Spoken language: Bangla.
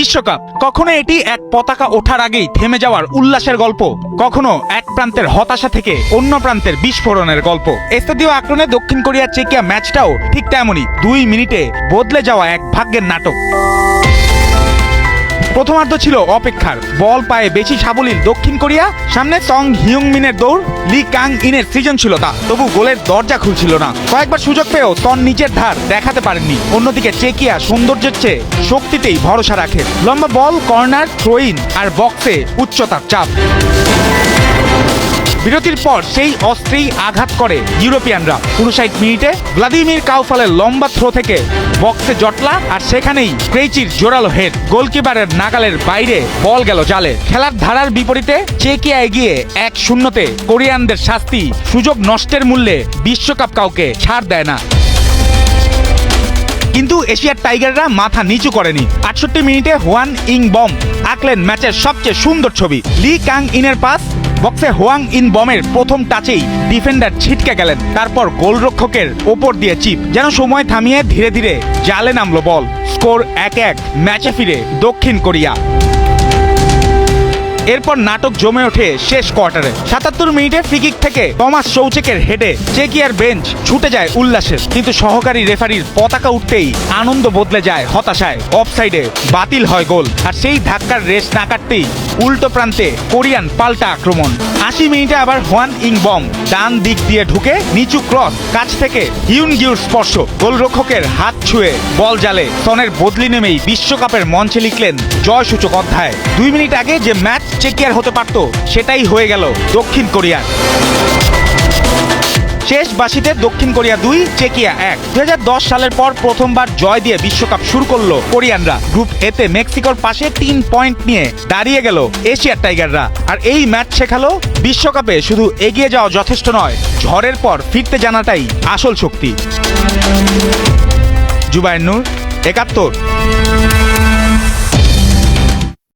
বিশ্বকাপ কখনো এটি এক পতাকা ওঠার আগেই থেমে যাওয়ার উল্লাসের গল্প, কখনো এক প্রান্তের হতাশা থেকে অন্য প্রান্তের বিস্ফোরণের গল্প। এস্তাদিও আকরনে দক্ষিণ কোরিয়ার চেকিয়া ম্যাচটাও ঠিক তেমনই 2 মিনিটে বদলে যাওয়া এক ভাগ্যের নাটক। প্রথমার্ধ ছিল অপেক্ষার, বল পায়ে বেশি সাবলীল দক্ষিণ কোরিয়া, সামনে সং হিউংমিনের দৌড়, লি কাং ইনের সৃজনশীলতা, তবু গোলের দরজা খুলছিল না। কয়েকবার সুযোগ পেয়েও তন নিচের ধার দেখাতে পারেননি। অন্যদিকে চেকিয়া সৌন্দর্যের চেয়ে শক্তিতেই ভরসা রাখে। লম্বা বল, কর্নার, থ্রোইন আর বক্সে উচ্চতার চাপ। বিরতির পর সেই অস্ত্রেই আঘাত করে ইউরোপিয়ানরা। 59 মিনিটে ভ্লাদিমির কাউফালের লম্বা থ্রো থেকে বক্সে জটলা, আর সেখানেই ক্রেইচির জোরালো হেড। গোলকিপারের নাগালের বাইরে বল গেল জালে। খেলার ধারার বিপরীতে চেকিয়া এগিয়ে 1-0-তে। কোরিয়ানদের শাস্তি, সুযোগ নষ্টের মূল্যে বিশ্বকাপ কাউকে ছাড় দেয় না। কিন্তু এশিয়ার টাইগাররা মাথা নিচু করেনি। 68 মিনিটে হোয়ান ইং বম আঁকলেন ম্যাচের সবচেয়ে সুন্দর ছবি। লি কাং ইনের পাস, বক্সে হোয়াং ইন বমের প্রথম টাচেই ডিফেন্ডার ছিটকে গেলেন। তারপর গোলরক্ষকের ওপর দিয়ে চিপ, যেন সময় থামিয়ে ধীরে ধীরে জালে নামলো বল। স্কোর 1-1। ম্যাচে ফিরে দক্ষিণ কোরিয়া। এরপর নাটক জমে ওঠে শেষ কোয়ার্টারে। 77 মিনিটে ফ্রিকিক থেকে টমাস সৌচেকের হেডে চেকিয়ার বেঞ্চ ছুটে যায় উল্লাসে। কিন্তু সহকারী রেফারির পতাকা উঠতেই আনন্দ বদলে যায় হতাশায়। অফসাইডে বাতিল হয় গোল, আর সেই ধাক্কার রেস না কাটতেই উল্টো প্রান্তে কোরিয়ান পাল্টা আক্রমণ। 80 মিনিটে আবার হোয়ান ইং বম ডান দিক দিয়ে ঢুকে নিচু ক্রস, কাছ থেকে হিউনগিউর স্পর্শ, গোলরক্ষকের হাত ছুঁয়ে বল জালে। সনের বদলি নেমেই বিশ্বকাপের মঞ্চে লিখলেন জয়সূচক অধ্যায়। 2 মিনিট আগে যে ম্যাচ চেকিয়ার হতে পারত, সেটাই হয়ে গেল দক্ষিণ কোরিয়ার। শেষ বাসিতে দক্ষিণ কোরিয়া 2, চেকিয়া 1। 2010 সালের পর প্রথমবার জয় দিয়ে বিশ্বকাপ শুরু করলো কোরিয়ানরা। গ্রুপ এতে মেক্সিকোর পাশে 3 পয়েন্ট নিয়ে দাঁড়িয়ে গেল এশিয়ার টাইগাররা। আর এই ম্যাচ শেখালো বিশ্বকাপে শুধু এগিয়ে যাওয়া যথেষ্ট নয়, ঝড়ের পর ফিরতে জানাটাই আসল শক্তি। জুবায়ের নূর, 71।